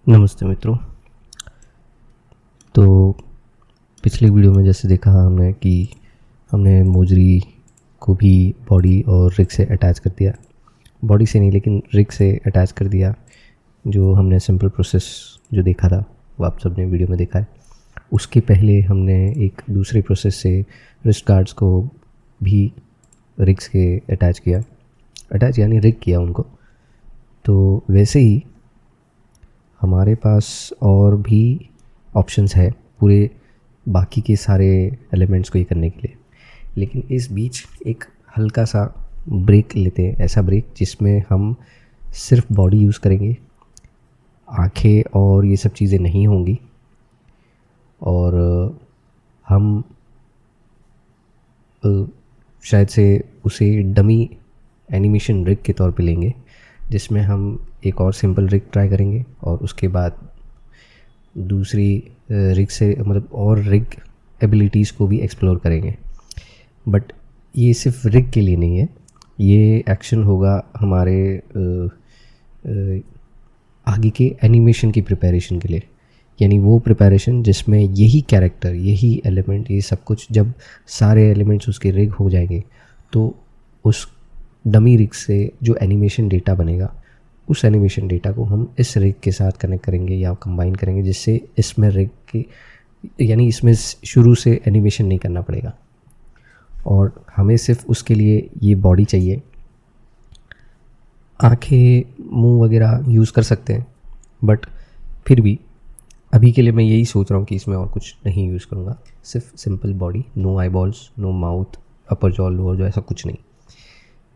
नमस्ते मित्रों। तो पिछले वीडियो में जैसे देखा हमने कि हमने मोजरी को भी बॉडी और रिग से अटैच कर दिया, बॉडी से नहीं लेकिन रिग से अटैच कर दिया। जो हमने सिंपल प्रोसेस जो देखा था वो आप सबने वीडियो में देखा है। उसके पहले हमने एक दूसरे प्रोसेस से रिस्ट गार्ड्स को भी रिग से अटैच किया, अटैच यानी रिग किया उनको। तो वैसे ही हमारे पास और भी ऑप्शंस है पूरे बाकी के सारे एलिमेंट्स को ये करने के लिए, लेकिन इस बीच एक हल्का सा ब्रेक लेते हैं, ऐसा ब्रेक जिसमें हम सिर्फ बॉडी यूज़ करेंगे, आंखें और ये सब चीज़ें नहीं होंगी, और हम शायद से उसे डमी एनिमेशन रिग के तौर पे लेंगे, जिसमें हम एक और सिंपल रिग ट्राई करेंगे और उसके बाद दूसरी रिग से मतलब और रिग एबिलिटीज़ को भी एक्सप्लोर करेंगे। बट ये सिर्फ रिग के लिए नहीं है, ये एक्शन होगा हमारे आगे के एनिमेशन की प्रिपरेशन के लिए, यानी वो प्रिपरेशन जिसमें यही कैरेक्टर, यही एलिमेंट, ये सब कुछ जब सारे एलिमेंट्स उसके रिग हो जाएंगे तो उस डमी रिग से जो एनिमेशन डेटा बनेगा उस एनिमेशन डेटा को हम इस रिग के साथ कनेक्ट करेंगे या कंबाइन करेंगे, जिससे इसमें रिग की यानी इसमें शुरू से एनिमेशन नहीं करना पड़ेगा। और हमें सिर्फ उसके लिए ये बॉडी चाहिए। आंखें मुंह वगैरह यूज़ कर सकते हैं, बट फिर भी अभी के लिए मैं यही सोच रहा हूँ कि इसमें और कुछ नहीं यूज़ करूँगा, सिर्फ simple body, no eyeballs, no mouth, upper jaw, lower jaw, ऐसा कुछ नहीं।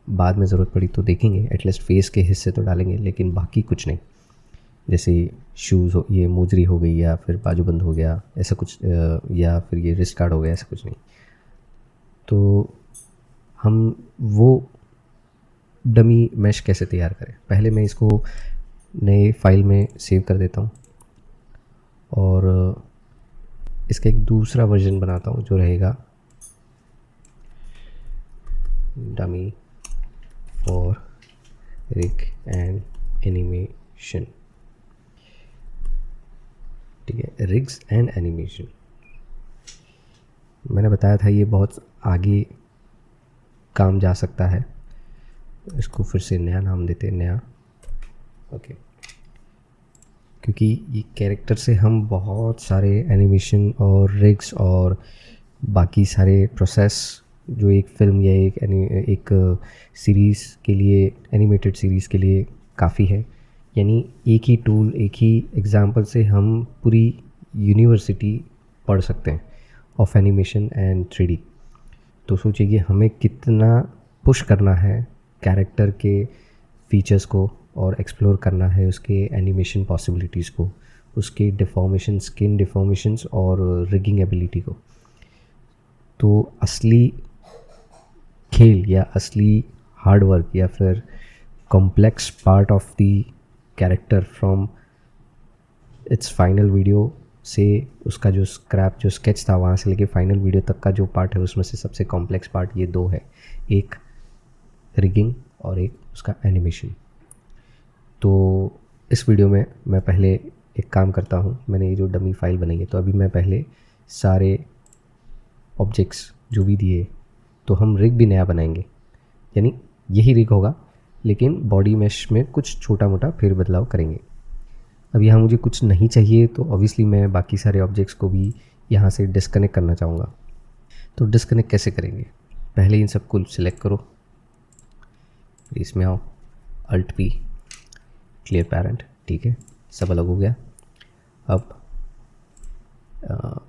बाद में ज़रूरत पड़ी तो देखेंगे, एटलीस्ट फेस के हिस्से तो डालेंगे, लेकिन बाकी कुछ नहीं। जैसे शूज़ हो, ये मोजरी हो गई या फिर बाजूबंद हो गया, ऐसा कुछ, या फिर ये रिस्ट गार्ड हो गया, ऐसा कुछ नहीं। तो हम वो डमी मैश कैसे तैयार करें, पहले मैं इसको नए फाइल में सेव कर देता हूँ और इसका एक दूसरा वर्जन बनाता हूँ जो रहेगा dummy for rig and animation. ठीक है, रिग्स एंड एनिमेशन। मैंने बताया था ये बहुत आगे काम जा सकता है, इसको फिर से नया नाम देते हैं, नया। ओके, क्योंकि ये कैरेक्टर से हम बहुत सारे एनिमेशन और रिग्स और बाकी सारे प्रोसेस जो एक फिल्म या एक सीरीज़ के लिए, एनिमेटेड सीरीज़ के लिए काफ़ी है। यानी एक ही टूल, एक ही एग्जांपल से हम पूरी यूनिवर्सिटी पढ़ सकते हैं ऑफ एनिमेशन एंड 3D। तो सोचिए कि हमें कितना पुश करना है कैरेक्टर के फीचर्स को और एक्सप्लोर करना है उसके एनिमेशन पॉसिबिलिटीज़ को, उसके डिफॉर्मेशन, स्किन डिफॉर्मेशंस और रिगिंग एबिलिटी को। तो असली खेल या असली हार्ड वर्क या फिर complex part of the character from its final video से, उसका जो स्क्रैप, जो स्केच था वहाँ से लेके फाइनल वीडियो तक का जो पार्ट है, उसमें से सबसे कॉम्प्लेक्स पार्ट ये दो है, एक रिगिंग और एक उसका एनिमेशन। तो इस वीडियो में मैं पहले एक काम करता हूँ, मैंने ये जो डमी फाइल बनाई है, तो अभी मैं पहले सारे ऑब्जेक्ट्स जो भी दिए, तो हम रिग भी नया बनाएंगे, यानी यही रिग होगा लेकिन बॉडी मैश में कुछ छोटा मोटा फिर बदलाव करेंगे। अब यहाँ मुझे कुछ नहीं चाहिए तो ऑब्वियसली मैं बाकी सारे ऑब्जेक्ट्स को भी यहाँ से डिस्कनेक्ट करना चाहूँगा। तो डिस्कनेक्ट कैसे करेंगे, पहले इन सबको सिलेक्ट करो, इसमें आओ, अल्ट पी, क्लियर पैरेंट। ठीक है, सब अलग हो गया। अब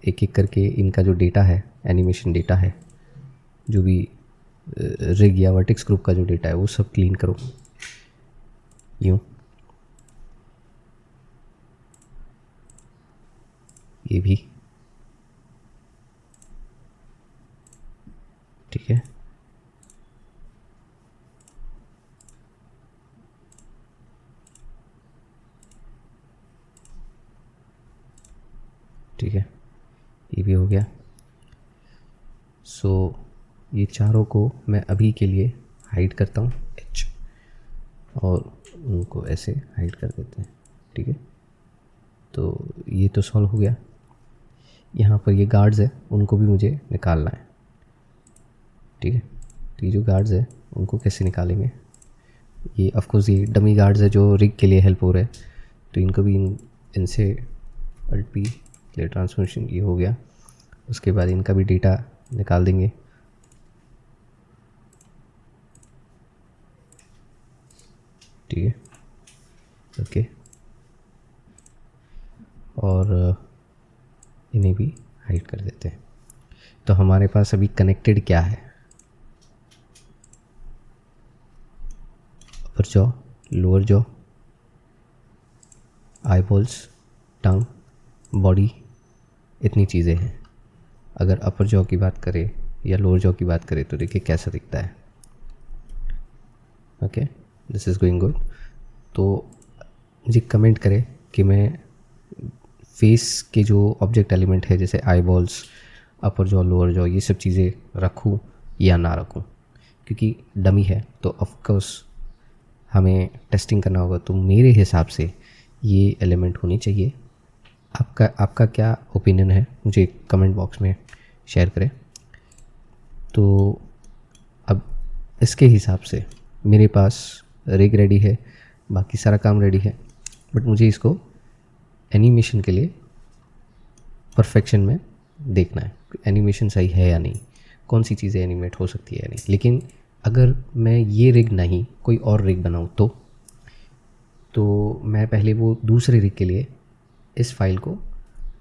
एक एक करके इनका जो डेटा है, एनिमेशन डेटा है, जो भी रिग या वर्टेक्स ग्रुप का जो डेटा है वो सब क्लीन करो, यूँ। ये भी ठीक है। ठीक है, ये भी हो गया। सो ये चारों को मैं अभी के लिए हाइड करता हूँ, एच, और उनको ऐसे हाइड कर देते हैं। ठीक है, तो ये तो सॉल्व हो गया। यहाँ पर ये गार्ड्स है, उनको भी मुझे निकालना है, ठीक है। तो ये जो गार्ड्स है उनको कैसे निकालेंगे, ये ऑफकोर्स ये डमी गार्ड्स है जो रिग के लिए हेल्प हो रहे हैं, तो इनको भी इनसे अल्ट पी क्लियर ट्रांसफॉर्मेशन, ये हो गया। उसके बाद इनका भी डेटा निकाल देंगे, ठीक है, ओके। और इन्हें भी हाइड कर देते हैं। तो हमारे पास अभी कनेक्टेड क्या है, upper jaw, lower jaw, eye balls, tongue, body, इतनी चीज़ें हैं। अगर अपर जॉ की बात करें या लोअर जॉ की बात करें तो देखिए कैसा दिखता है, okay, this is going good. तो मुझे कमेंट करें कि मैं फेस के जो ऑब्जेक्ट एलिमेंट है जैसे आई बॉल्स, अपर जॉ, लोअर जॉ, ये सब चीज़ें रखूं या ना रखूं, क्योंकि डमी है तो ऑफकोर्स हमें टेस्टिंग करना होगा। तो मेरे हिसाब से ये एलिमेंट होने चाहिए। आपका क्या ओपिनियन है मुझे कमेंट बॉक्स में शेयर करें। तो अब इसके हिसाब से मेरे पास रिग रेडी है, बाकी सारा काम रेडी है, बट मुझे इसको एनिमेशन के लिए परफेक्शन में देखना है, एनिमेशन सही है या नहीं, कौन सी चीज़ें एनिमेट हो सकती है या नहीं। लेकिन अगर मैं ये रिग नहीं कोई और रिग बनाऊँ तो मैं पहले वो दूसरे रिग के लिए इस फाइल को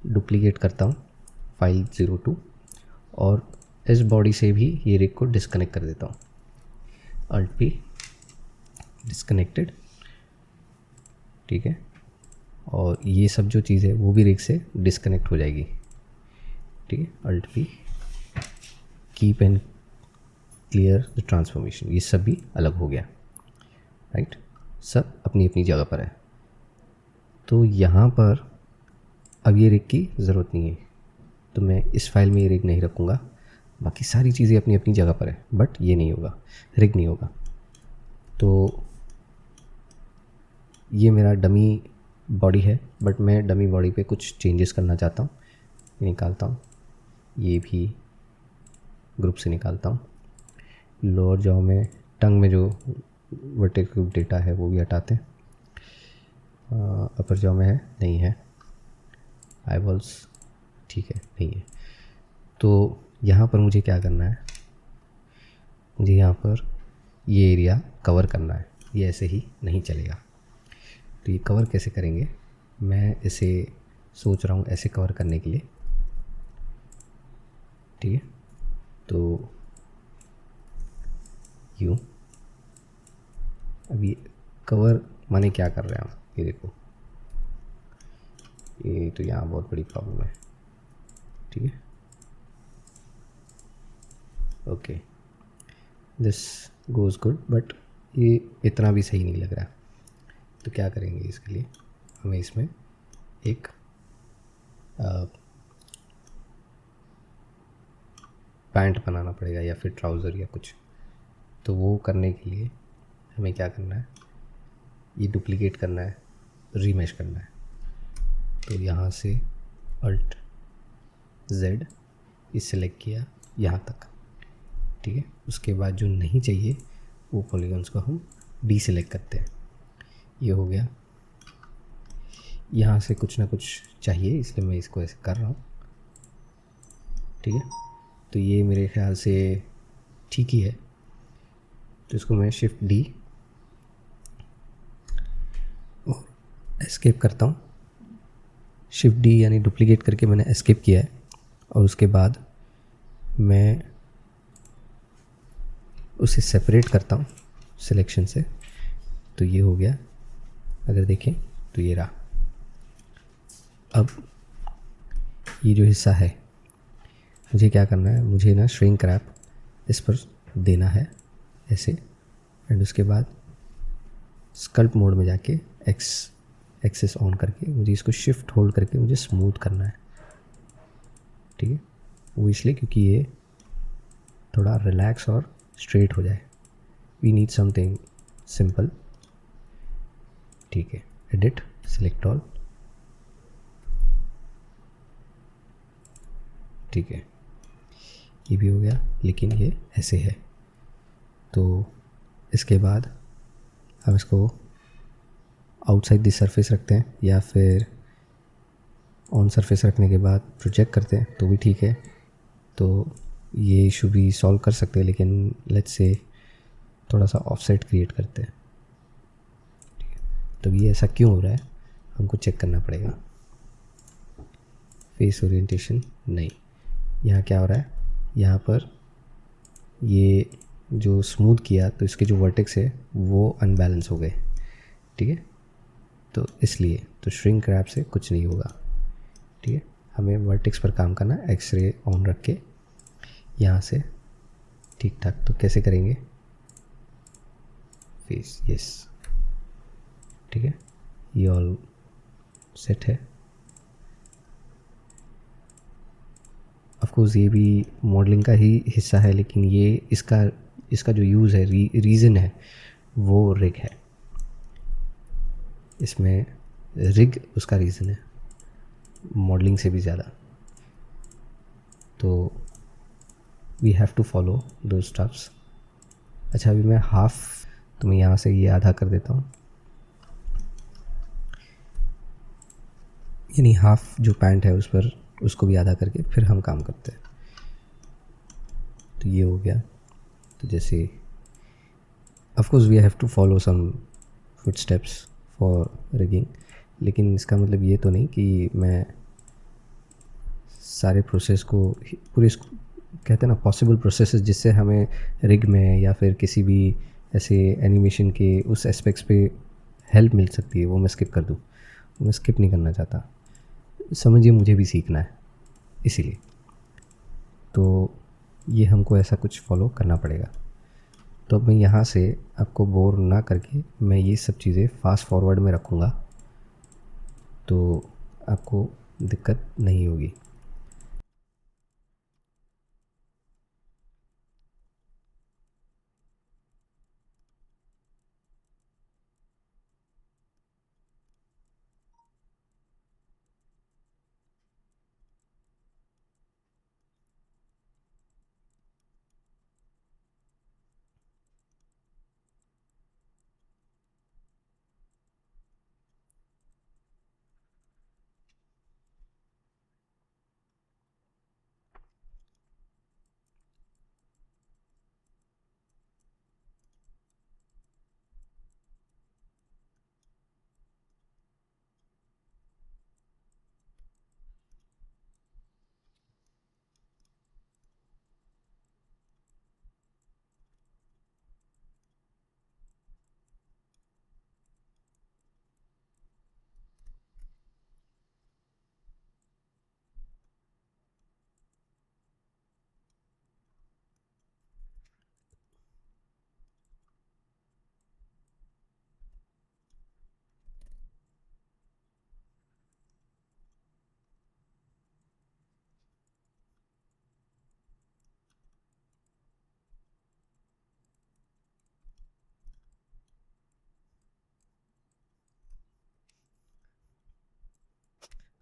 डुप्लीकेट करता हूँ, फाइल 02, और इस बॉडी से भी ये रिग को डिस्कनेक्ट कर देता हूँ, अल्ट पी डिस्कनेक्टेड, ठीक है। और ये सब जो चीज़ है वो भी रिग से डिस्कनेक्ट हो जाएगी, ठीक है, alt P keep and clear the transformation, ये सब भी अलग हो गया, राइट, सब अपनी अपनी जगह पर है। तो यहाँ पर अब ये रिग की ज़रूरत नहीं है, तो मैं इस फाइल में ये रिग नहीं रखूँगा, बाकी सारी चीज़ें अपनी अपनी जगह पर है, बट ये नहीं होगा, रिग नहीं होगा। तो ये मेरा डमी बॉडी है, बट मैं डमी बॉडी पे कुछ चेंजेस करना चाहता हूँ, निकालता हूँ, ये भी ग्रुप से निकालता हूँ। लोअर जॉ में टंग में जो वर्टिकल डेटा है वो भी हटाते हैं, अपर जॉ में है नहीं है, आई बॉल्स ठीक है नहीं है। तो यहाँ पर मुझे क्या करना है, मुझे यहाँ पर ये एरिया कवर करना है, ये ऐसे ही नहीं चलेगा। तो ये कवर कैसे करेंगे, मैं इसे सोच रहा हूँ ऐसे कवर करने के लिए, ठीक है। तो यूँ अभी कवर माने क्या कर रहे हैं हम, ये देखो, ये तो यहाँ बहुत बड़ी प्रॉब्लम है, ठीक है, okay, this goes good, but ये इतना भी सही नहीं लग रहा। तो क्या करेंगे इसके लिए, हमें इसमें एक पैंट बनाना पड़ेगा या फिर ट्राउज़र या कुछ। तो वो करने के लिए हमें क्या करना है, ये डुप्लीकेट करना है, रीमेश करना है। तो यहाँ से अल्ट Z ये सेलेक्ट किया यहाँ तक, ठीक है। उसके बाद जो नहीं चाहिए वो पॉलीगॉन्स को हम डी सेलेक्ट करते हैं, ये हो गया। यहाँ से कुछ ना कुछ चाहिए इसलिए मैं इसको ऐसे कर रहा हूँ, ठीक है। तो ये मेरे ख्याल से ठीक ही है। तो इसको मैं शिफ्ट डी और एस्केप करता हूँ, शिफ्ट डी यानी डुप्लीकेट करके मैंने एस्केप किया है। और उसके बाद मैं उसे सेपरेट करता हूँ सिलेक्शन से, तो ये हो गया। अगर देखें तो ये रहा। अब ये जो हिस्सा है मुझे क्या करना है, मुझे ना श्रिंक रैप इस पर देना है ऐसे, एंड उसके बाद स्कल्प मोड में जाके एक्सेस ऑन करके मुझे इसको शिफ्ट होल्ड करके मुझे स्मूथ करना है, ठीक है। वो इसलिए क्योंकि ये थोड़ा रिलैक्स और स्ट्रेट हो जाए। वी नीड समथिंग सिंपल, ठीक है। एडिट, सिलेक्ट ऑल, ठीक है, ये भी हो गया, लेकिन ये ऐसे है। तो इसके बाद हम इसको आउटसाइड दिस सरफेस रखते हैं, या फिर ऑन सरफेस रखने के बाद प्रोजेक्ट करते हैं तो भी ठीक है। तो ये इशू भी सॉल्व कर सकते हैं, लेकिन लेट्स से थोड़ा सा ऑफसेट क्रिएट करते हैं। तो ये ऐसा क्यों हो रहा है, हमको चेक करना पड़ेगा। फेस ओरिएंटेशन नहीं, यहाँ क्या हो रहा है, यहाँ पर ये जो स्मूथ किया तो इसके जो वर्टेक्स है वो अनबैलेंस हो गए, ठीक है। तो इसलिए तो श्रिंक रैप से कुछ नहीं होगा, ठीक है। हमें वर्टेक्स पर काम करना, एक्सरे ऑन रख के यहाँ से ठीक ठाक। तो कैसे करेंगे, फेस, यस, ठीक है, ये ऑल सेट है। ऑफ कोर्स ये भी मॉडलिंग का ही हिस्सा है, लेकिन ये इसका जो यूज़ है, रीज़न है, वो रिग है। इसमें रिग उसका रीज़न है मॉडलिंग से भी ज़्यादा। तो वी हैव टू फॉलो दो स्टेप्स। अच्छा, अभी मैं हाफ, तो मैं यहाँ से ये आधा कर देता हूँ, यानी हाफ जो पैंट है उस पर उसको भी आधा करके फिर हम काम करते हैं। तो ये हो गया। तो जैसे of course we have to follow some footsteps for rigging, लेकिन इसका मतलब ये तो नहीं कि मैं सारे प्रोसेस को पूरे इसको कहते हैं ना पॉसिबल प्रोसेसेस जिससे हमें रिग में या फिर किसी भी ऐसे एनिमेशन के उस एस्पेक्ट्स पे हेल्प मिल सकती है, वो मैं स्किप कर दूँ। मैं स्किप नहीं करना चाहता, समझिए मुझे भी सीखना है, इसीलिए तो ये हमको ऐसा कुछ फॉलो करना पड़ेगा। तो अब मैं यहाँ से आपको बोर ना करके मैं ये सब चीज़ें फास्ट फॉरवर्ड में रखूँगा, तो आपको दिक्कत नहीं होगी।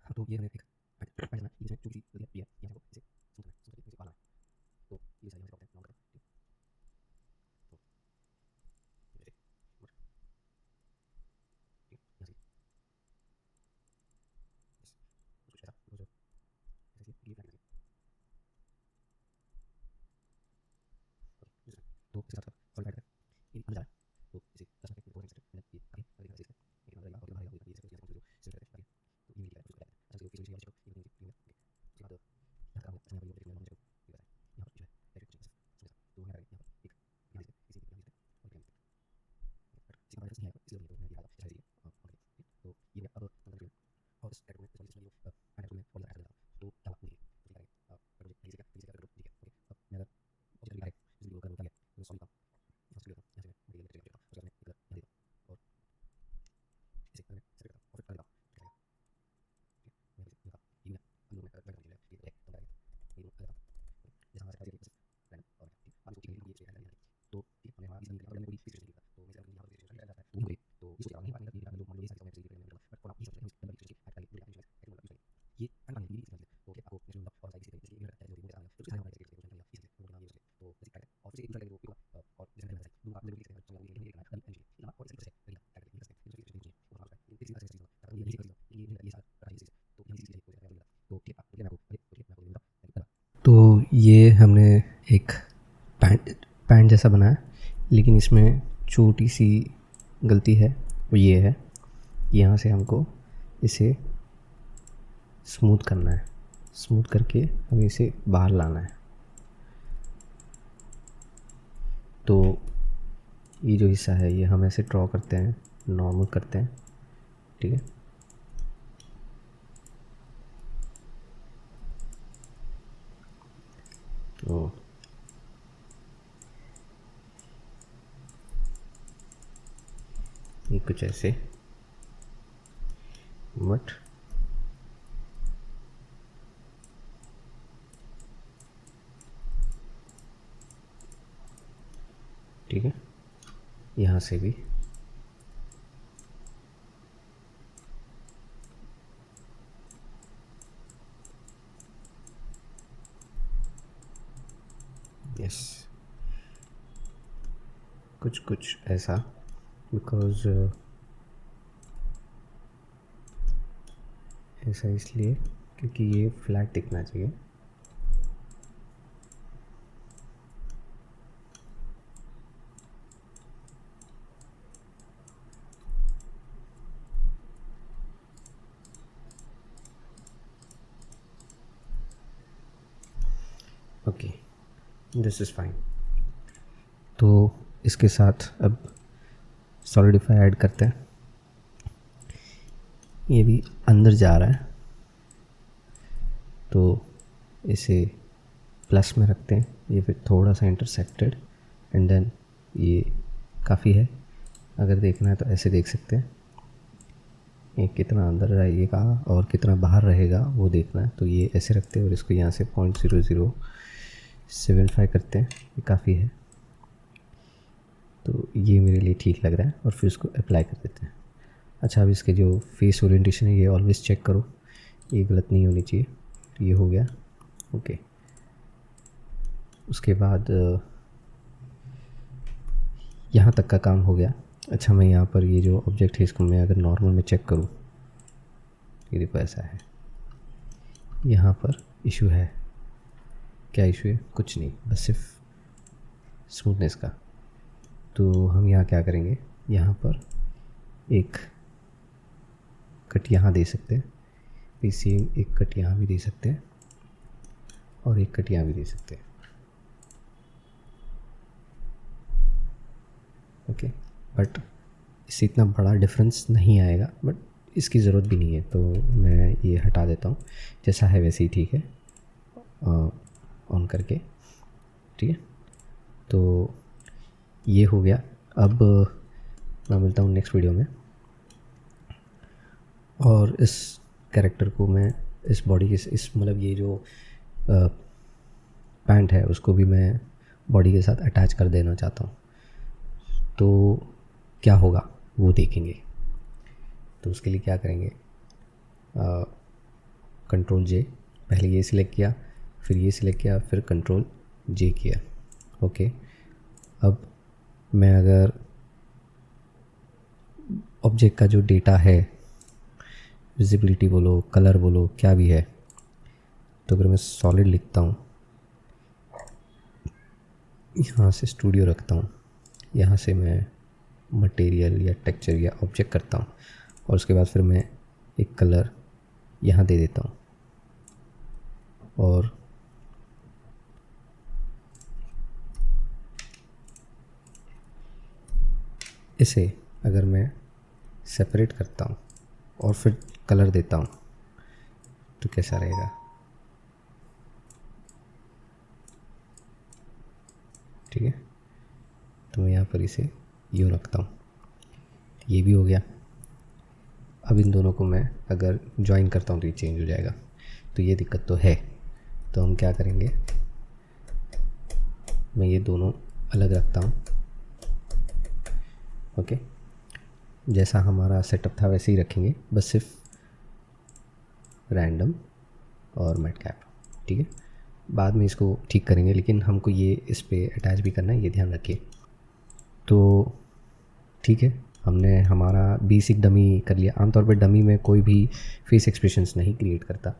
हाँ, तो ये हमें एक पैटर्न है, इसमें जो भी दिया यहाँ को इसे सुनना पाना है। तो ये सारी हम करते हैं, ठीक है। तो जैसे बट ठीक है, यहाँ से बस कुछ ऐसा रोज ऐसे ये करना है। तो इसके साथ साथ और ऐड कर ये अंदर जाए, तो इसे 10 मिनट तो सेट मतलब ये आगे आगे आगे एक नंबर लगा और लगा ये सब चीजें जो सेट करते हैं तो ये लिखा है उसको अच्छा से फिर ये वाला ये उसके बाद यहाँ का अच्छा यहाँ पर ये देखने को यहाँ पर जो है डायरेक्ट चीज तो यहाँ पर यहाँ पर एक यहाँ से इसी यहाँ से और इसी बारे में है इसी को मैं दिखा रहा हूँ ओके। तो ये अब मतलब और इस कैटेगरी में इसमें जो मैंने तुम्हें फॉलो कर दिया तो क्या बात नहीं है अगर मुझे इसी का ग्रुप ठीक है ओके। अब मैं अगर मुझे लगा है इस वीडियो का होता है तो सॉरी था यहाँ से लेता यहाँ से मैं ये लेकर उसके बाद मैं इधर यहाँ देता और इसे मैंने इसे लेता और फिर कर देता मैं इसे निकाल ये ना हम लोग मैं कर दिया ये एक तो ये लोग कर जहाँ से काफी रैंडम और ठीक अब कुछ नहीं ये है तो ठीक हमने हमारा इसमें निकाला कोई फिक्स नहीं था तो मैं यहाँ पर फिक्स रहता है तो नहीं तो ये सोचा नहीं बात नहीं हम लोग मान लो ये सारी चीजें करने बट फॉर आप ये सोच रहे हैं हम डबल फिक्स ऐड करके पूरा ये अनकॉमन ये समझ तो आपको नेचुरल और साइड से इसलिए तो ये हमने एक पैंट जैसा बनाया, लेकिन इसमें छोटी सी गलती है, वो ये है, यहाँ से हमको इसे स्मूथ करना है। स्मूथ करके हमें इसे बाहर लाना है। तो ये जो हिस्सा है ये हम ऐसे ड्रॉ करते हैं, नॉर्मल करते हैं, ठीक है। तो ये कुछ ऐसे, बट ठीक है, यहाँ से भी यस, कुछ कुछ ऐसा, बिकॉज ऐसा इसलिए क्योंकि ये फ्लैट दिखना चाहिए। Okay, this is fine. तो इसके साथ अब सॉलिडिफाई ऐड करते हैं। ये भी अंदर जा रहा है, तो इसे प्लस में रखते हैं। ये फिर थोड़ा सा इंटरसेक्टेड, एंड देन ये काफ़ी है। अगर देखना है तो ऐसे देख सकते हैं, ये कितना अंदर रहेगा और कितना बाहर रहेगा वो देखना है। तो ये ऐसे रखते हैं और इसको यहाँ से 0.0075 करते हैं, ये काफ़ी है। तो ये मेरे लिए ठीक लग रहा है, और फिर इसको अप्लाई कर देते हैं। अच्छा, अब इसके जो फेस ओरिएंटेशन है ये ऑलवेज़ चेक करो, ये गलत नहीं होनी चाहिए। तो ये हो गया, ओके। उसके बाद यहाँ तक का काम हो गया। अच्छा, मैं यहाँ पर ये जो ऑब्जेक्ट है इसको मैं अगर नॉर्मल में चेक करूँ, ये देखो ऐसा है। यहाँ पर इशू है, क्या इशू है? कुछ नहीं, बस सिर्फ स्मूथनेस का। तो हम यहाँ क्या करेंगे, यहाँ पर एक कट यहाँ दे सकते हैं, फिर सेम एक कट यहाँ भी दे सकते हैं, और एक कट यहाँ भी दे सकते हैं, ओके। बट इससे इतना बड़ा डिफरेंस नहीं आएगा, बट इसकी ज़रूरत भी नहीं है, तो मैं ये हटा देता हूँ। जैसा है वैसे ही ठीक है, ऑन करके, ठीक है। तो ये हो गया। अब मैं मिलता हूँ नेक्स्ट वीडियो में, और इस कैरेक्टर को मैं इस बॉडी के इस मतलब ये जो पैंट है उसको भी मैं बॉडी के साथ अटैच कर देना चाहता हूँ। तो क्या होगा वो देखेंगे। तो उसके लिए क्या करेंगे, कंट्रोल जे, पहले ये सिलेक्ट किया, फिर ये सिलेक्ट किया, फिर कंट्रोल जे किया, ओके। अब मैं अगर ऑब्जेक्ट का जो डेटा है, विजिबिलिटी बोलो, कलर बोलो, क्या भी है, तो अगर मैं सॉलिड लिखता हूँ, यहाँ से स्टूडियो रखता हूँ, यहाँ से मैं मटेरियल या टेक्सचर या ऑब्जेक्ट करता हूँ, और उसके बाद फिर मैं एक कलर यहाँ दे देता हूँ, और इसे अगर मैं सेपरेट करता हूँ और फिर कलर देता हूँ तो कैसा रहेगा, ठीक है। तो मैं यहाँ पर इसे यूँ रखता हूँ, ये भी हो गया। अब इन दोनों को मैं अगर ज्वाइन करता हूँ तो ये चेंज हो जाएगा, तो ये दिक्कत तो है। तो हम क्या करेंगे, मैं ये दोनों अलग रखता हूँ, ओके। जैसा हमारा सेटअप था वैसे ही रखेंगे, बस सिर्फ रैंडम और मैट कैप, ठीक है। बाद में इसको ठीक करेंगे, लेकिन हमको ये इस पे अटैच भी करना है, ये ध्यान रखिए। तो ठीक है, हमने हमारा बेसिक डमी कर लिया। आमतौर पर डमी में कोई भी फेस एक्सप्रेशंस नहीं क्रिएट करता,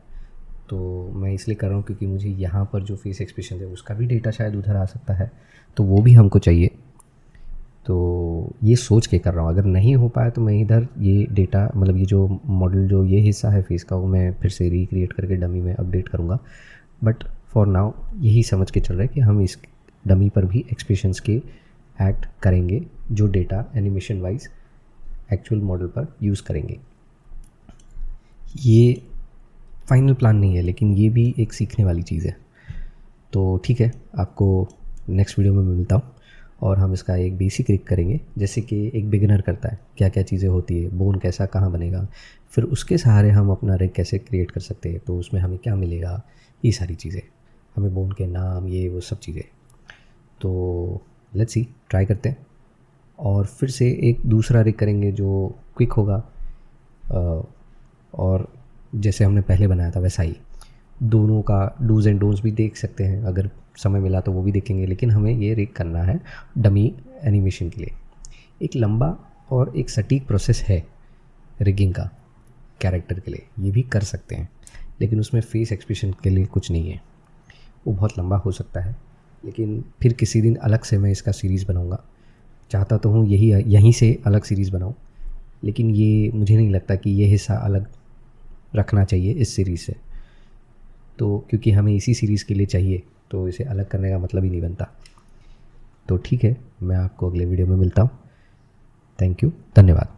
तो मैं इसलिए कर रहा हूँ क्योंकि मुझे यहाँ पर जो फेस एक्सप्रेशन है उसका भी डेटा शायद उधर आ सकता है, तो वो भी हमको चाहिए। तो ये सोच के कर रहा हूँ, अगर नहीं हो पाया तो मैं इधर ये डेटा मतलब ये जो मॉडल जो ये हिस्सा है फेस का वो मैं फिर से रिक्रिएट करके डमी में अपडेट करूँगा। बट फॉर नाउ यही समझ के चल रहा है कि हम इस डमी पर भी एक्सप्रेशंस के एक्ट करेंगे जो data animation wise actual model पर यूज़ करेंगे। ये फाइनल प्लान नहीं है, लेकिन ये भी एक सीखने वाली चीज़ है। तो ठीक है, आपको नेक्स्ट वीडियो में मिलता हूँ और हम इसका एक बेसिक रिग करेंगे, जैसे कि एक बिगिनर करता है, क्या क्या चीज़ें होती है, बोन कैसा कहाँ बनेगा, फिर उसके सहारे हम अपना रिग कैसे क्रिएट कर सकते हैं, तो उसमें हमें क्या मिलेगा, ये सारी चीज़ें, हमें बोन के नाम, ये वो सब चीज़ें। तो लेट्स सी, ट्राई करते हैं और फिर से एक दूसरा रिग करेंगे जो क्विक होगा और जैसे हमने पहले बनाया था वैसा ही। दोनों का डूज़ एंड डोंट्स भी देख सकते हैं, अगर समय मिला तो वो भी देखेंगे, लेकिन हमें ये रिग करना है डमी एनिमेशन के लिए। एक लंबा और एक सटीक प्रोसेस है रिगिंग का कैरेक्टर के लिए, ये भी कर सकते हैं, लेकिन उसमें फेस एक्सप्रेशन के लिए कुछ नहीं है, वो बहुत लंबा हो सकता है। लेकिन फिर किसी दिन अलग से मैं इसका सीरीज़ बनाऊंगा, चाहता तो हूँ यहीं से अलग सीरीज़ बनाऊँ, लेकिन ये मुझे नहीं लगता कि ये हिस्सा अलग रखना चाहिए इस सीरीज़ से, तो क्योंकि हमें इसी सीरीज़ के लिए चाहिए, तो इसे अलग करने का मतलब ही नहीं बनता। तो ठीक है, मैं आपको अगले वीडियो में मिलता हूँ। थैंक यू, धन्यवाद।